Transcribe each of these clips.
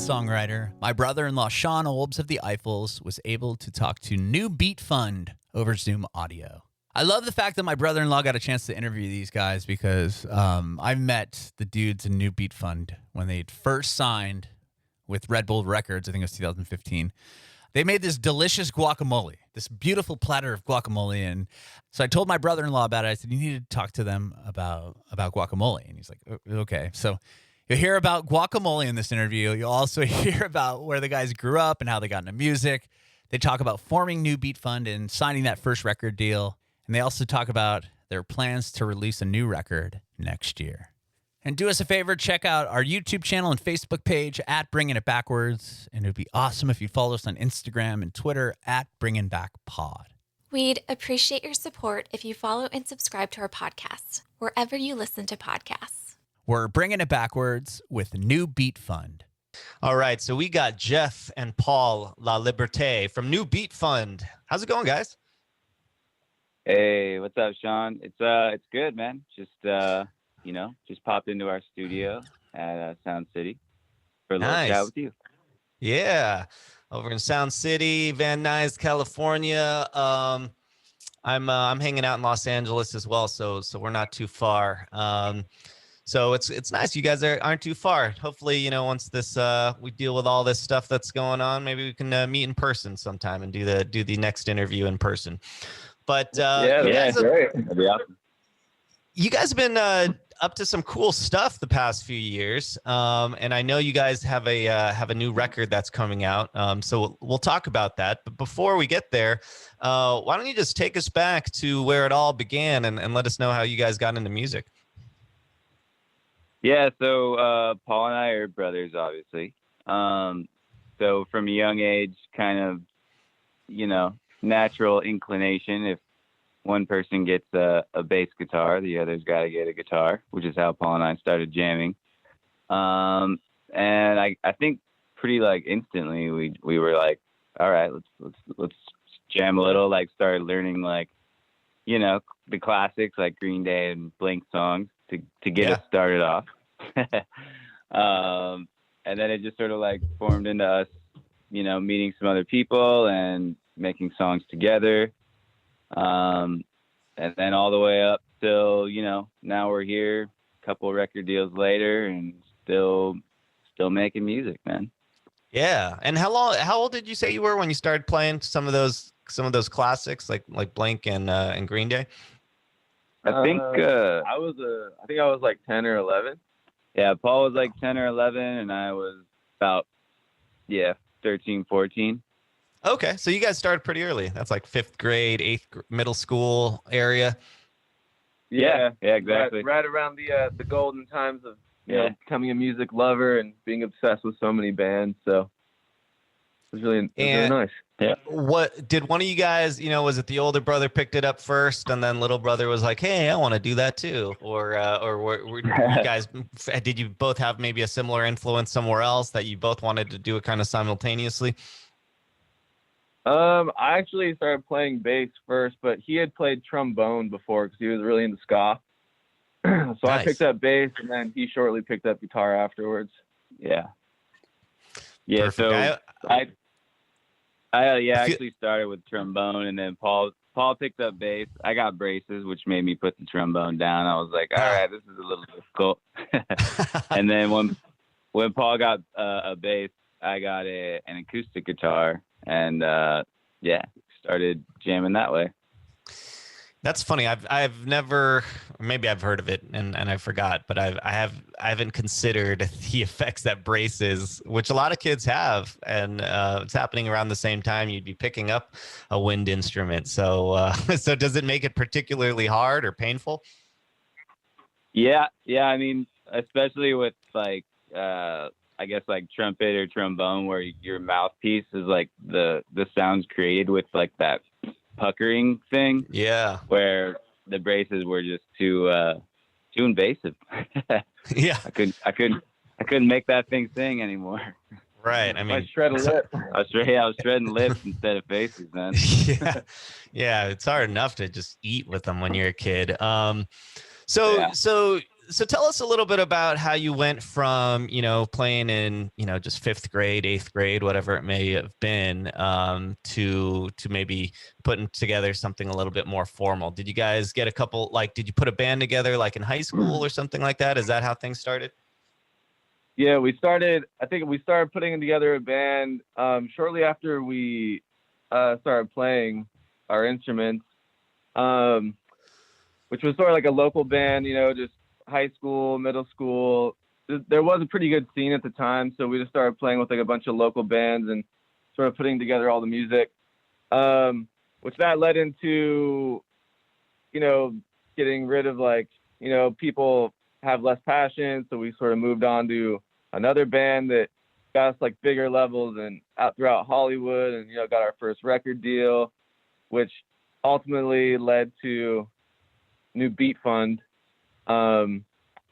Songwriter, my brother-in-law Sean Ulbs of the Eiffels was able to talk to New Beat Fund over Zoom audio. I love the fact that my brother-in-law got a chance to interview these guys because I met the dudes in New Beat Fund when they first signed with Red Bull Records. I think it was 2015. They made this delicious guacamole, this beautiful platter of guacamole. And so I told my brother-in-law about it. I said, you need to talk to them about guacamole. And he's like, okay. So you'll hear about guacamole in this interview. You'll also hear about where the guys grew up and how they got into music. They talk about forming New Beat Fund and signing that first record deal. And they also talk about their plans to release a new record next year. And do us a favor, check out our YouTube channel and Facebook page at Bringing It Backwards. And it would be awesome if you follow us on Instagram and Twitter at Bringing Back Pod. We'd appreciate your support if you follow and subscribe to our podcast, wherever you listen to podcasts. We're Bringing It Backwards with New Beat Fund. All right, so we got Jeff and Paul La Liberté from New Beat Fund. How's it going, guys? Hey, what's up, Sean? It's good, man. Just popped into our studio at Sound City for a little chat with you. Yeah, over in Sound City, Van Nuys, California. I'm hanging out in Los Angeles as well, so we're not too far. So it's nice. You guys aren't too far. Hopefully, once this we deal with all this stuff that's going on, maybe we can meet in person sometime and do the next interview in person. But great. That'd be awesome. You guys have been up to some cool stuff the past few years, and I know you guys have a new record that's coming out. So we'll talk about that. But before we get there, why don't you just take us back to where it all began and let us know how you guys got into music? Yeah, so Paul and I are brothers, obviously. So from a young age, kind of, natural inclination. If one person gets a bass guitar, the other's got to get a guitar, which is how Paul and I started jamming. And I think pretty instantly we were like, all right, let's jam a little. Started learning the classics like Green Day and Blink songs to get us started off. And then it just sort of formed into us, meeting some other people and making songs together. And then all the way up till, now we're here, a couple record deals later and still making music, man. Yeah. And how old did you say you were when you started playing some of those classics like Blink and Green Day? I think I was 10 or 11. Yeah, Paul was 10 or 11 and I was about 13, 14. Okay, so you guys started pretty early. That's like 5th grade, 8th middle school area. Yeah, exactly. Right around the golden times of becoming a music lover and being obsessed with so many bands. So it was really nice. Yeah. What did one of you guys? Was it the older brother picked it up first, and then little brother was like, "Hey, I want to do that too," or were you guys? Did you both have maybe a similar influence somewhere else that you both wanted to do it kind of simultaneously? I actually started playing bass first, but he had played trombone before because he was really into ska. So nice. I picked up bass, and then he shortly picked up guitar afterwards. Yeah. Perfect. So I actually started with trombone, and then Paul picked up bass. I got braces, which made me put the trombone down. I was like, all right, this is a little difficult. And then when Paul got a bass, I got an acoustic guitar, and started jamming that way. That's funny. I've never, maybe I've heard of it and I forgot, but I haven't considered the effects that braces, which a lot of kids have, and it's happening around the same time you'd be picking up a wind instrument. So so does it make it particularly hard or painful? Yeah. I mean, especially with I guess trumpet or trombone, where your mouthpiece is the sounds created with that puckering thing. Yeah. Where the braces were just too invasive. Yeah. I couldn't make that thing sing anymore. Right. I mean, I shred a lip. I was shredding lips instead of faces, man. Yeah. It's hard enough to just eat with them when you're a kid. So So tell us a little bit about how you went from, playing in, just 5th grade, 8th grade, whatever it may have been, to maybe putting together something a little bit more formal. Did you guys get did you put a band together like in high school or something like that? Is that how things started? Yeah, I think we started putting together a band shortly after we started playing our instruments, which was sort of like a local band, just high school, middle school. There was a pretty good scene at the time, so we just started playing with like a bunch of local bands and sort of putting together all the music, which that led into, getting rid of people have less passion, so we sort of moved on to another band that got us like bigger levels and out throughout Hollywood, and got our first record deal, which ultimately led to New Beat Fund.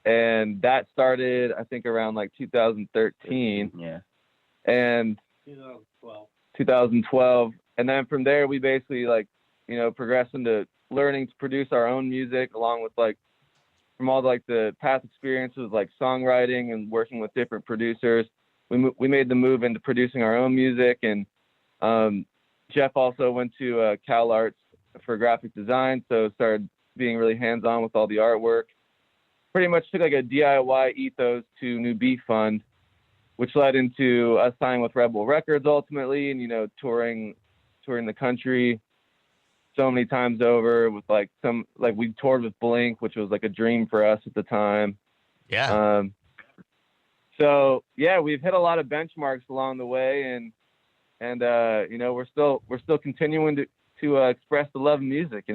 And that started, I think, around like 2013. Yeah. And 2012. And then from there, we basically progressed into learning to produce our own music, along with from all the past experiences like songwriting and working with different producers. We made the move into producing our own music. And Jeff also went to Cal Arts for graphic design, so started being really hands-on with all the artwork. Pretty much took like a DIY ethos to New Beat Fund, which led into us signing with Red Bull Records ultimately, and touring the country so many times over with we toured with Blink, which was like a dream for us at the time. Yeah. So yeah, we've hit a lot of benchmarks along the way, and we're still continuing to express the love of music,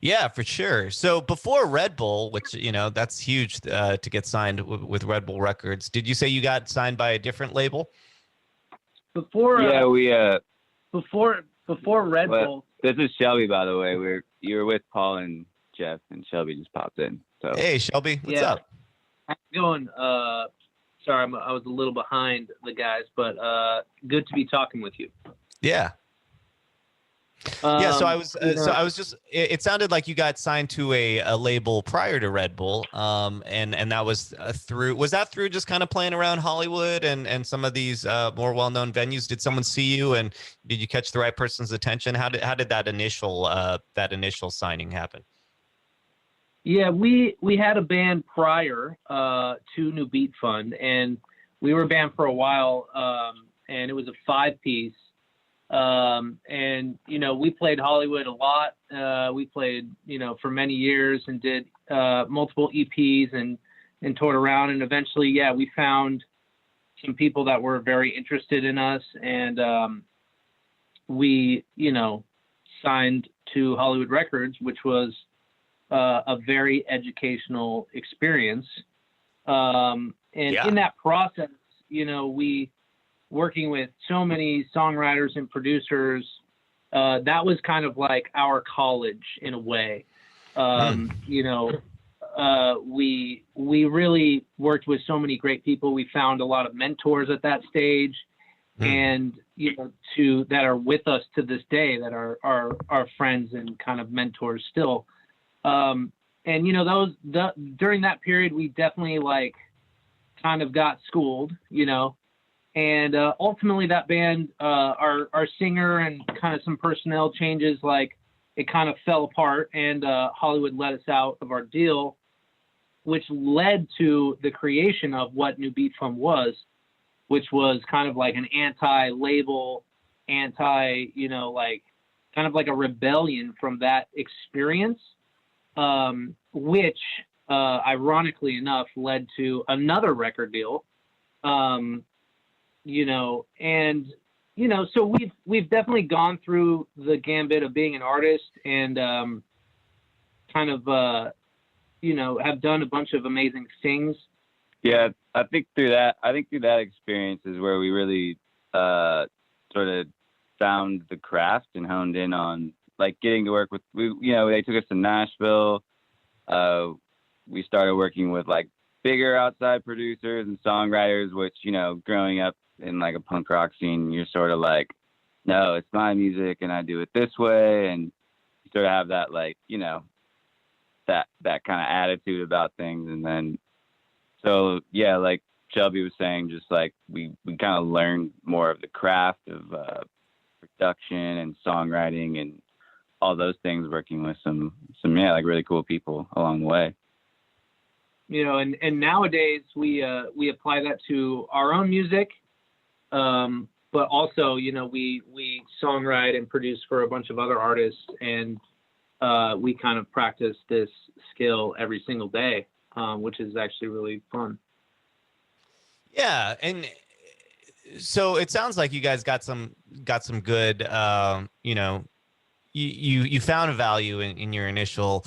Yeah, for sure. So before Red Bull, which, that's huge to get signed with Red Bull Records, did you say you got signed by a different label? Before Red well, Bull. This is Shelby, by the way. You were with Paul and Jeff, and Shelby just popped in. So Hey, Shelby, what's up? How's it going? Sorry, I was a little behind the guys, but good to be talking with you. Yeah. Yeah, so I was just. It sounded like you got signed to a label prior to Red Bull, and that was through. Was that through just kind of playing around Hollywood and some of these more well-known venues? Did someone see you, and did you catch the right person's attention? How did that initial signing happen? Yeah, we had a band prior to New Beat Fund, and we were a band for a while, and it was a 5-piece. And we played Hollywood a lot. We played for many years and did multiple EPs and toured around, and eventually we found some people that were very interested in us, and we signed to Hollywood Records, which was a very educational experience, and in that process we working with so many songwriters and producers, that was kind of like our college in a way. We really worked with so many great people. We found a lot of mentors at that stage, and that are with us to this day, that are our friends and kind of mentors still. And during that period, we definitely kind of got schooled, and ultimately that band, our singer and kind of some personnel changes, it kind of fell apart, and Hollywood let us out of our deal, which led to the creation of what New Beat Fund was, which was kind of like an anti-label, kind of like a rebellion from that experience, which ironically enough led to another record deal. So we've definitely gone through the gambit of being an artist, and kind of have done a bunch of amazing things. Yeah, I think through that experience is where we really sort of found the craft and honed in on getting to work with. They took us to Nashville. We started working with bigger outside producers and songwriters, which growing up in a punk rock scene, you're sort of no, it's my music and I do it this way, and you sort of have that that kind of attitude about things. And then, so yeah, like Shelby was saying, just like we kind of learned more of the craft of production and songwriting and all those things, working with some yeah, like really cool people along the way. You know, and nowadays we apply that to our own music, but also, you know, we songwrite and produce for a bunch of other artists, and we kind of practice this skill every single day, which is actually really fun. Yeah, and so it sounds like you guys got some good, you know, you found a value in your initial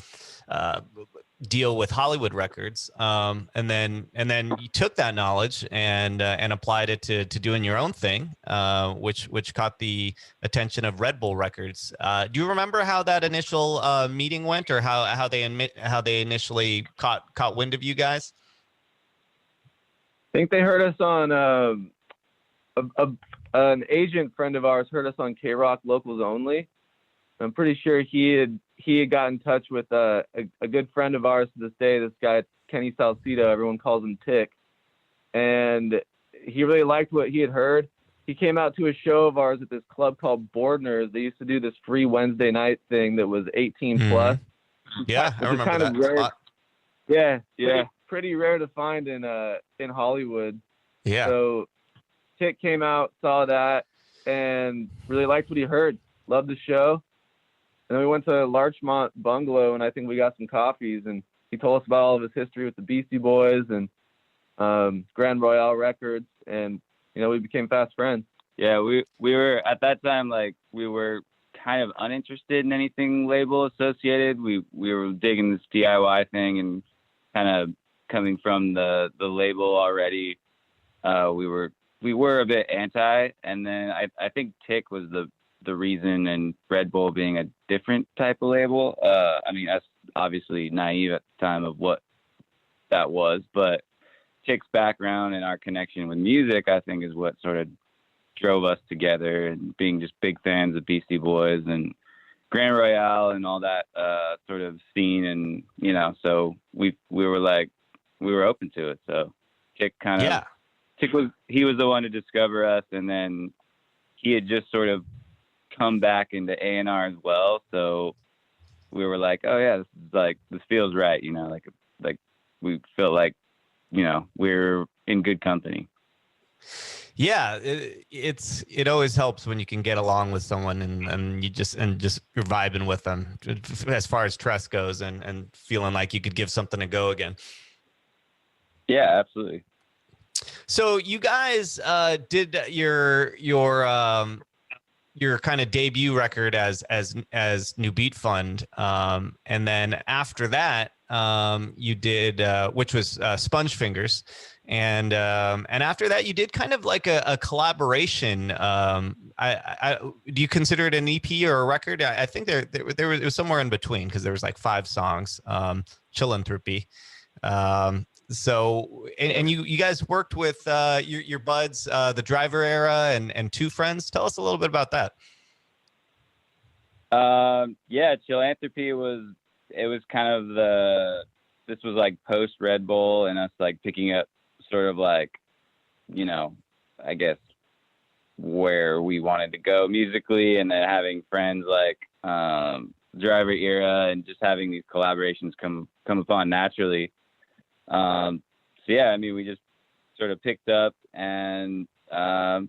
deal with Hollywood records, and then you took that knowledge and applied it to doing your own thing, which caught the attention of Red Bull Records. Do you remember how that initial meeting went, or how they initially caught wind of you guys? I think they heard us on an agent friend of ours heard us on K-Rock Locals Only. I'm pretty sure he had got in touch with a good friend of ours to this day, this guy Kenny Salcedo, everyone calls him Tick, and he really liked what he had heard. He came out to a show of ours at this club called Bordner's. They used to do this free Wednesday night thing that was 18 plus. Yeah, I remember that spot. Yeah, pretty rare to find in Hollywood. Yeah. So Tick came out, saw that, and really liked what he heard. Loved the show. And then we went to Larchmont Bungalow, and I think we got some coffees, and he told us about all of his history with the Beastie Boys and Grand Royale Records, and you know, we became fast friends. Yeah, we were at that time, like, we were kind of uninterested in anything label associated. We were digging this DIY thing, and kind of coming from the label already. We were a bit anti, and then I think Tick was the reason, and Red Bull being a different type of label. I mean, that's obviously naive at the time of what that was, but Tick's background and our connection with music, I think, is what sort of drove us together, and being just big fans of Beastie Boys and Grand Royale and all that sort of scene. And, you know, so we were open to it. So Tick he was the one to discover us, and then he had just sort of come back into A&R as well. So we were like, oh yeah, this feels right. You know, like we feel like, you know, we're in good company. Yeah, it always helps when you can get along with someone and you're vibing with them as far as trust goes, and feeling like you could give something a go again. Yeah, absolutely. So you guys did your kind of debut record as New Beat Fund, and then after that you did which was Sponge Fingers, and after that you did kind of like a collaboration. Do you consider it an EP or a record? I think there was somewhere in between, because there was like 5 songs. Chillanthropy. So and you guys worked with your buds, the Driver Era and Two Friends. Tell us a little bit about that. Yeah, Chillanthropy was kind of this was like post Red Bull, and us like picking up sort of like, you know, I guess where we wanted to go musically, and then having friends like Driver Era, and just having these collaborations come upon naturally. So yeah, I mean, we just sort of picked up, and yeah,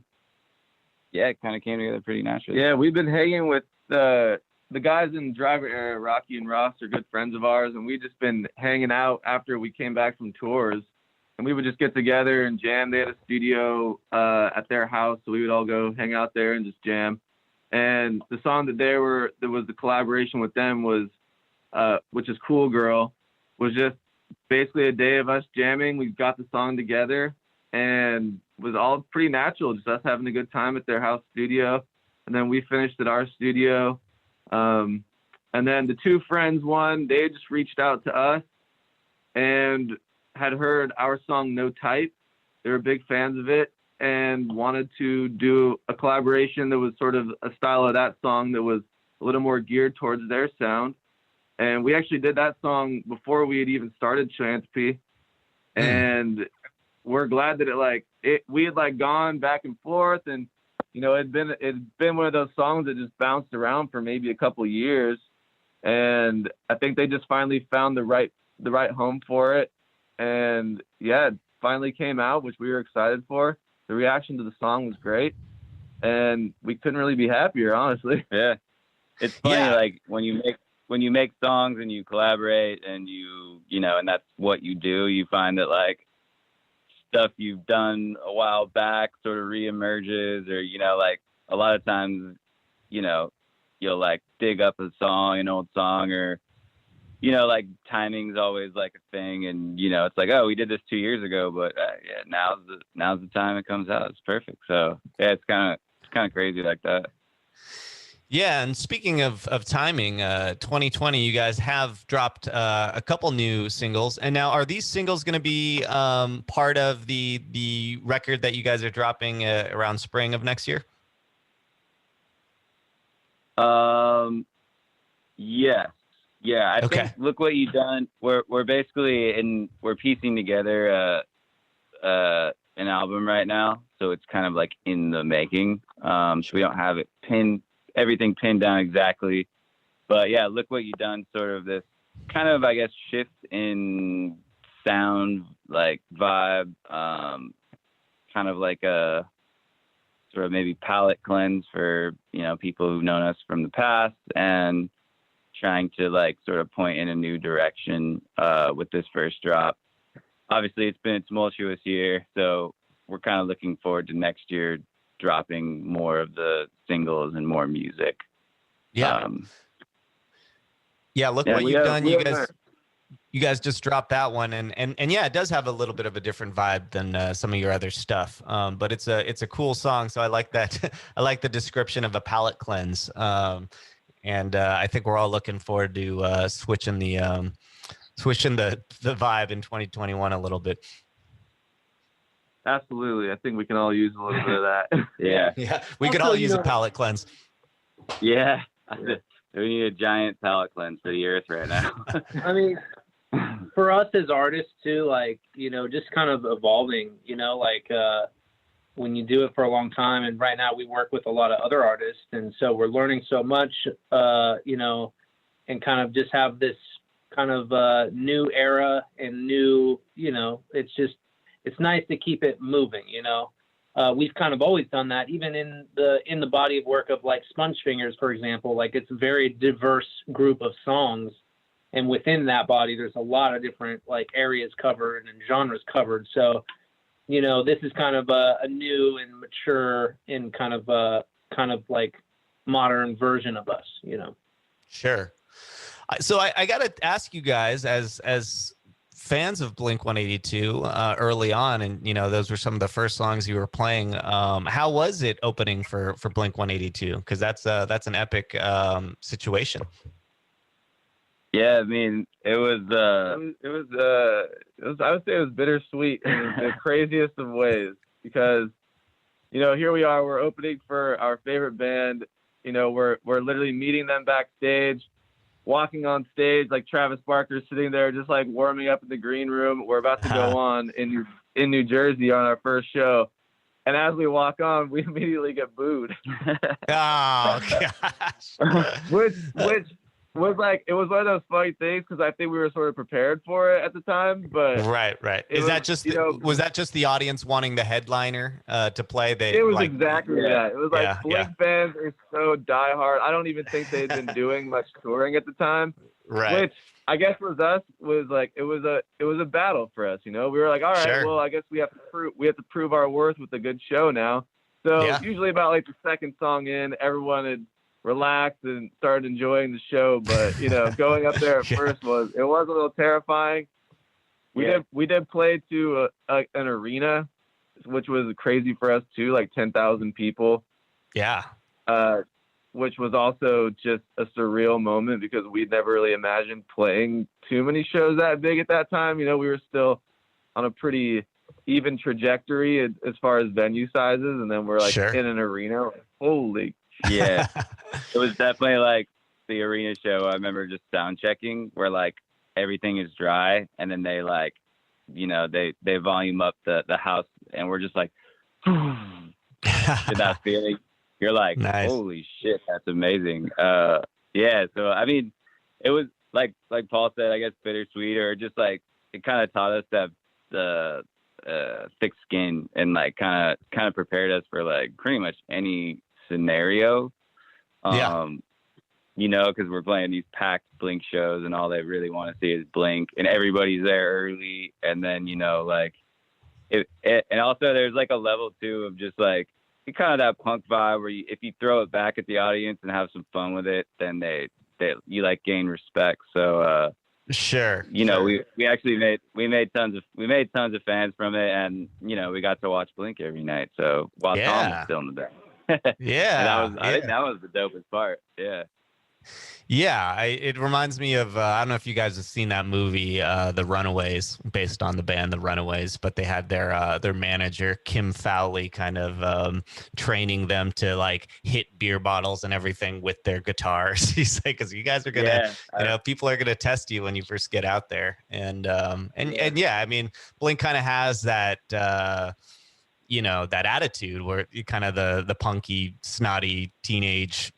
it kind of came together pretty naturally. Yeah, we've been hanging with the guys in Driver Era. Rocky and Ross are good friends of ours, and we've just been hanging out after we came back from tours, and we would just get together and jam. They had a studio at their house, so we would all go hang out there and just jam. And the song that was the collaboration with them was, which is Cool Girl, was just basically a day of us jamming. We got the song together, and was all pretty natural, just us having a good time at their house studio. And then we finished at our studio. And then the Two Friends one, they just reached out to us and had heard our song No Type. They were big fans of it and wanted to do a collaboration that was sort of a style of that song that was a little more geared towards their sound. And we actually did that song before we had even started Chillanthropy. And we're glad that we had like gone back and forth, and you know, it'd been one of those songs that just bounced around for maybe a couple years. And I think they just finally found the right home for it. And yeah, it finally came out, which we were excited for. The reaction to the song was great, and we couldn't really be happier, honestly. Yeah. It's funny, like when you make songs and you collaborate and you know, and that's what you do, you find that like stuff you've done a while back sort of reemerges, or, you know, like a lot of times, you know, you'll like dig up an old song, or, you know, like timing's always like a thing, and, you know, it's like, oh, we did this 2 years ago, but yeah, now's the time it comes out. It's perfect. So yeah, it's kind of crazy like that. Yeah, and speaking of timing, 2020, you guys have dropped a couple new singles, and now are these singles going to be part of the record that you guys are dropping around spring of next year? Yes. Yeah, I think Look What You've Done. We're basically we're piecing together an album right now, so it's kind of like in the making. So we don't have everything pinned down exactly, but yeah, Look What You've Done, sort of this kind of, I guess, shift in sound, like vibe, kind of like a sort of maybe palette cleanse for, you know, people who've known us from the past, and trying to like sort of point in a new direction with this first drop. Obviously it's been a tumultuous year, so we're kind of looking forward to next year dropping more of the singles and more music. Yeah. Look what you've done. You guys just dropped that one, and yeah, it does have a little bit of a different vibe than some of your other stuff. But it's a cool song, so I like that. I like the description of a palate cleanse. And I think we're all looking forward to switching the vibe in 2021 a little bit. Absolutely. I think we can all use a little bit of that. Yeah. We could all use a palate cleanse. Yeah. We need a giant palate cleanse for the earth right now. I mean, for us as artists too, like, you know, just kind of evolving, you know, like when you do it for a long time, and right now we work with a lot of other artists, and so we're learning so much, you know, and kind of just have this kind of new era and new, you know, it's nice to keep it moving, you know. We've kind of always done that, even in the body of work of like Sponge Fingers, for example. Like, it's a very diverse group of songs, and within that body there's a lot of different like areas covered and genres covered. So, you know, this is kind of a new and mature and kind of like modern version of us, you know. Sure. So I got to ask you guys, as fans of Blink-182 early on, and, you know, those were some of the first songs you were playing. How was it opening for Blink-182? Because that's an epic situation. Yeah, I mean, it was I would say it was bittersweet in the craziest of ways, because, you know, here we are, we're opening for our favorite band. You know, we're literally meeting them backstage, walking on stage, like Travis Barker sitting there just like warming up in the green room. We're about to go on in New Jersey on our first show. And as we walk on, we immediately get booed. Oh, gosh. which was like, it was one of those funny things, because I think we were sort of prepared for it at the time. But right. Is that just was that just the audience wanting the headliner to play? It was exactly that. It was like Blink fans are so diehard. I don't even think they'd been doing much touring at the time. Right. Which I guess was us was like, it was a battle for us. You know, we were like, all right, well, I guess we have to prove our worth with a good show now. So usually about like the second song in, everyone had relaxed and started enjoying the show. But, you know, going up there at first was a little terrifying. We did play to an arena, which was crazy for us too, like 10,000 people. Yeah. Which was also just a surreal moment, because we'd never really imagined playing too many shows that big at that time. You know, we were still on a pretty even trajectory as far as venue sizes, and then we're like in an arena. Like, holy. Yeah. It was definitely like the arena show, I remember just sound checking where like everything is dry, and then they like, you know, they volume up the house, and we're just like, get that feeling. You're like, Nice. holy shit, that's amazing. Yeah. So I mean, it was like Paul said, I guess bittersweet, or just like it kind of taught us that the thick skin, and like kind of prepared us for like pretty much any scenario. Yeah. You know, because we're playing these packed Blink shows, and all they really want to see is Blink, and everybody's there early, and then, you know, like it and also there's like a level too of just like kind of that punk vibe where if you throw it back at the audience and have some fun with it, then you like gain respect. So Sure. you know, we actually made tons of fans from it, and you know, we got to watch Blink every night. So while Tom was still in the band. Yeah. And I think that was the dopest part. Yeah. Yeah, it reminds me of I don't know if you guys have seen that movie, The Runaways, based on the band The Runaways, but they had their manager Kim Fowley kind of training them to like hit beer bottles and everything with their guitars. He's like, because you guys are gonna, you know, people are gonna test you when you first get out there, and yeah, I mean, Blink kind of has that. You know, that attitude where you kind of the punky, snotty teenage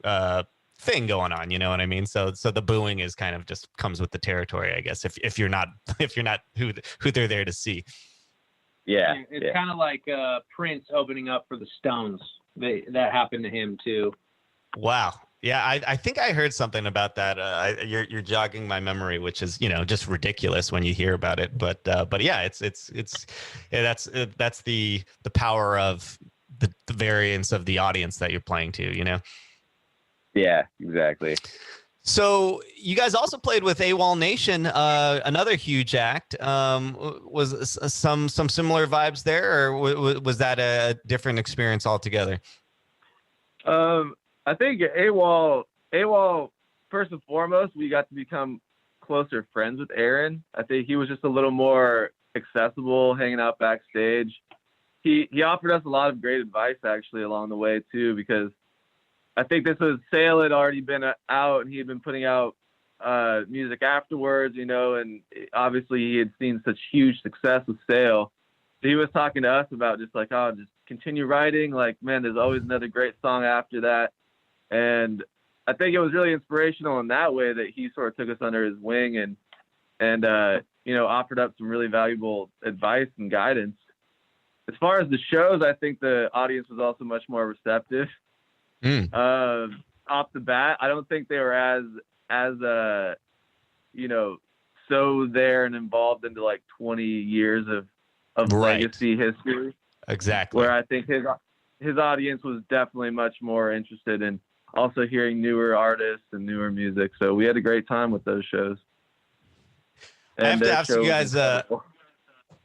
thing going on, you know what I mean? So the booing is kind of just comes with the territory, I guess, if you're not who they're there to see. Yeah. It's kind of like Prince opening up for the Stones. That happened to him too. Wow. Yeah, I think I heard something about that. You're jogging my memory, which is, you know, just ridiculous when you hear about it. But yeah, that's the power of the variance of the audience that you're playing to, you know. Yeah, exactly. So you guys also played with Awolnation, another huge act. Was some similar vibes there, or was that a different experience altogether? I think AWOL, first and foremost, we got to become closer friends with Aaron. I think he was just a little more accessible, hanging out backstage. He offered us a lot of great advice actually along the way too, because I think this was Sale had already been out, and he had been putting out music afterwards, you know, and obviously he had seen such huge success with Sale. So he was talking to us about just like, oh, just continue writing. Like, man, there's always another great song after that. And I think it was really inspirational in that way that he sort of took us under his wing and you know, offered up some really valuable advice and guidance. As far as the shows, I think the audience was also much more receptive. Off the bat, I don't think they were as you know, so there and involved into like 20 years of legacy history. Exactly. Where I think his audience was definitely much more interested in also hearing newer artists and newer music. So we had a great time with those shows. And I have to ask you guys,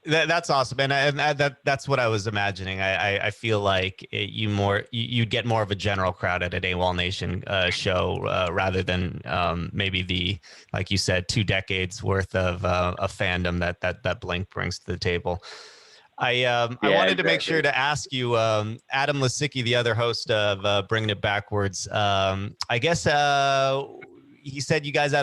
that's awesome, and that's what I was imagining. I feel like you'd get more of a general crowd at an Awolnation show rather than maybe the, like you said, 2 decades worth of a fandom that Blink brings to the table. I wanted to make sure to ask you, Adam Lisicki, the other host of Bringing It Backwards. I guess he said you guys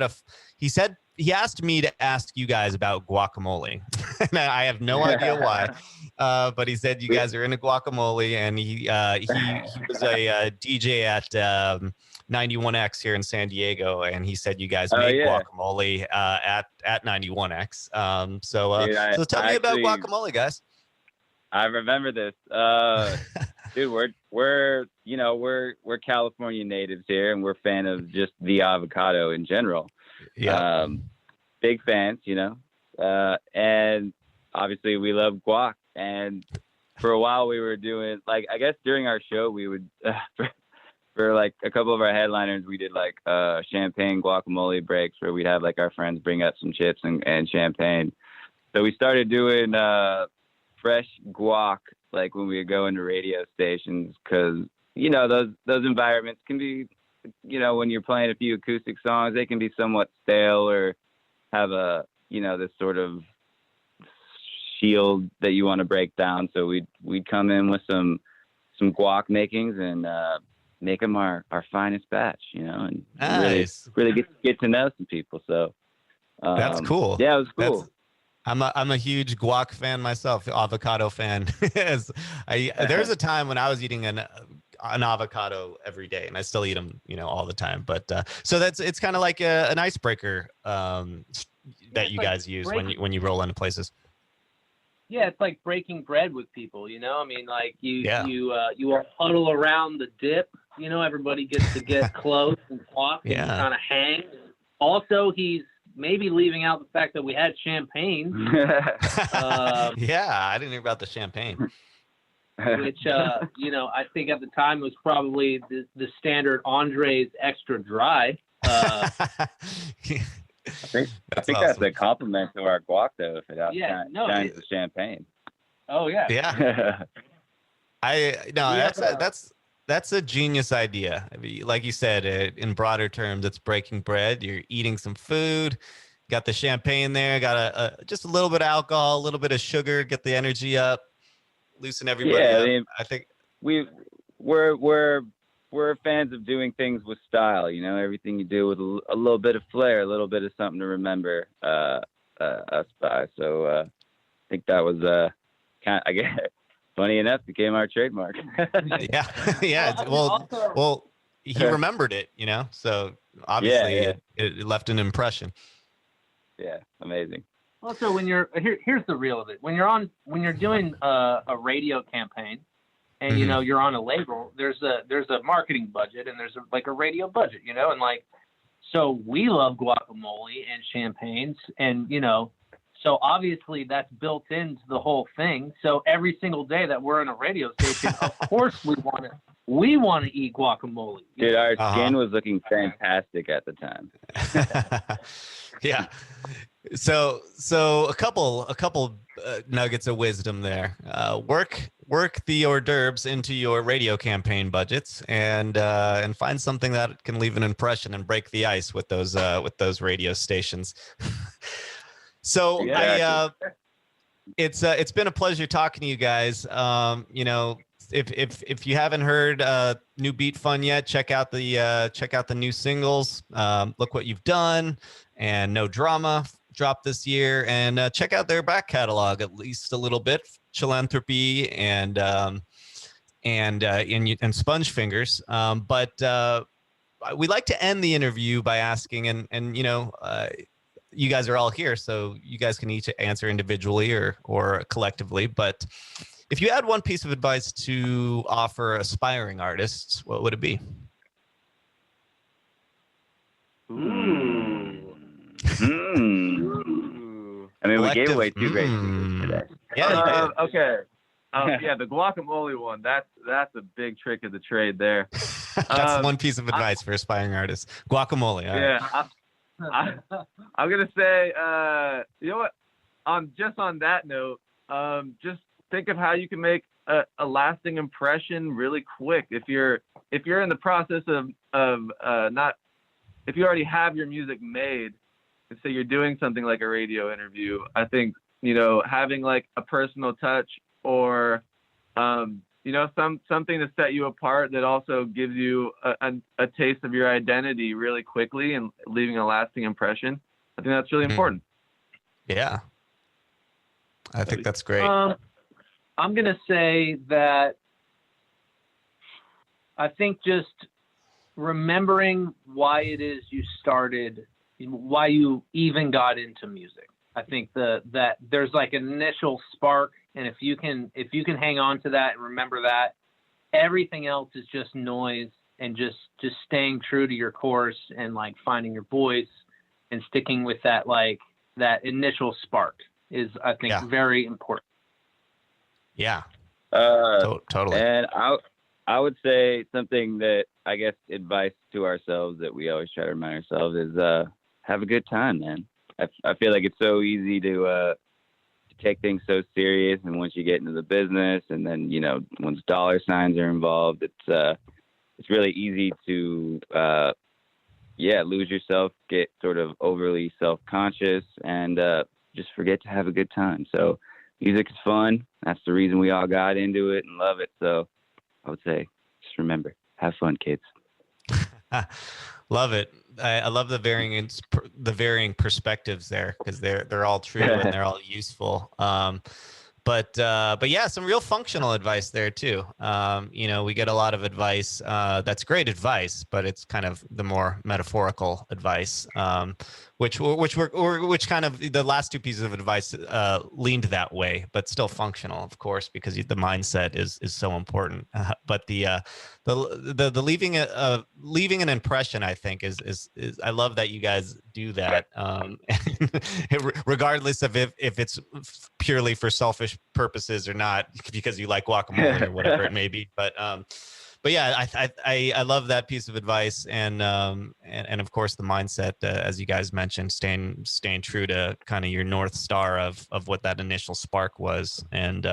he asked me to ask you guys about Guacamole. And I have no idea why, but he said you guys are into Guacamole, and he was a DJ at 91X here in San Diego, and he said you guys made Guacamole at 91X. So tell me about Guacamole, guys. I remember this. Dude, we're California natives here, and we're a fan of just the avocado in general. Yeah. Big fans, you know. And obviously we love guac. And for a while we were doing, like, I guess during our show we would for like a couple of our headliners, we did like champagne guacamole breaks where we'd have like our friends bring up some chips and champagne. So we started doing fresh guac, like when we would go into radio stations, because, you know, those environments can be, you know, when you're playing a few acoustic songs, they can be somewhat stale or have a, you know, this sort of shield that you want to break down. So we'd come in with some guac makings, and make them our finest batch, and Nice. really get to know some people. So That's cool. Yeah, it was cool. I'm a huge guac fan myself, avocado fan. There's a time when I was eating an avocado every day, and I still eat them, all the time. But so it's kind of like an icebreaker that you guys use when you roll into places. Yeah, it's like breaking bread with people, I mean, like you all huddle around the dip, everybody gets to get close and talk and kind of hang. Also, he's maybe leaving out the fact that we had champagne. Yeah, I didn't hear about the champagne. Which, I think at the time was probably the standard Andre's extra dry. I think that's a compliment to our guac, though, if it shines the champagne. Oh, yeah. Yeah. That's a genius idea. I mean, like you said, in broader terms, it's breaking bread. You're eating some food, got the champagne there, got just a little bit of alcohol, a little bit of sugar, get the energy up, loosen everybody up. I mean, I think we're fans of doing things with style. Everything you do with a little bit of flair, a little bit of something to remember us by. So I think that was I guess. Funny enough, became our trademark. Yeah. Well, he remembered it, so obviously it left an impression. Yeah, amazing. Also, when you're here's the real of it. When you're doing a radio campaign, and you're on a label, there's a marketing budget and there's a radio budget, and so we love guacamole and champagnes, and so obviously that's built into the whole thing. So every single day that we're in a radio station, of course we want to eat guacamole. Dude, our skin was looking fantastic at the time. Yeah. So a couple nuggets of wisdom there. Work the hors d'oeuvres into your radio campaign budgets, and find something that can leave an impression and break the ice with those radio stations. So it's been a pleasure talking to you guys. If you haven't heard New Beat Fun yet, check out the new singles. Look What You've Done and No Drama dropped this year, and check out their back catalog at least a little bit. Chillanthropy and Sponge Fingers. But we like to end the interview by asking, and you guys are all here, so you guys can each answer individually or collectively. But if you had one piece of advice to offer aspiring artists, what would it be? I mean, we gave away two great things today. Yeah. Okay. Yeah, the guacamole one. That's a big trick of the trade there. That's one piece of advice for aspiring artists. Guacamole. Yeah. I'm gonna say, you know what? Just on that note, just think of how you can make a lasting impression really quick. If you're in the process of if you already have your music made, and say you're doing something like a radio interview, I think having like a personal touch or something to set you apart that also gives you a taste of your identity really quickly and leaving a lasting impression. I think that's really important. Yeah. I think that's great. I'm going to say that I think just remembering why it is you started, why you even got into music. I think that there's like an initial spark, and if you can hang on to that and remember that, everything else is just noise, and just staying true to your course and like finding your voice and sticking with that, like that initial spark is, I think, very important. Yeah. Totally. And I would say something that, I guess, advice to ourselves that we always try to remind ourselves is have a good time, man. I feel like it's so easy to take things so serious, and once you get into the business, and then once dollar signs are involved, it's really easy to lose yourself, get sort of overly self-conscious, and just forget to have a good time. So music is fun. That's the reason we all got into it and love it. So I would say just remember, have fun, kids. Love it. I love the varying perspectives there, because they're all true and they're all useful. But yeah, some real functional advice there too. We get a lot of advice that's great advice, but it's kind of the more metaphorical advice, which kind of the last two pieces of advice leaned that way, but still functional, of course, because the mindset is so important. But the leaving an impression, I think, is I love that you guys do that, regardless of if it's purely for selfish purposes or not, because you like guacamole or whatever it may be. But yeah, I love that piece of advice, and of course the mindset, as you guys mentioned, staying true to kind of your North Star of what that initial spark was, and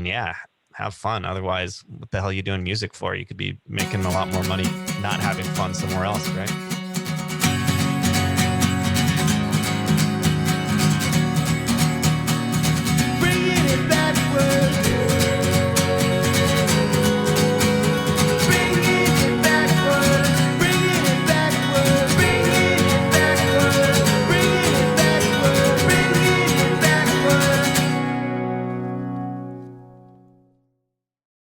yeah, have fun. Otherwise, what the hell are you doing music for? You could be making a lot more money not having fun somewhere else, right?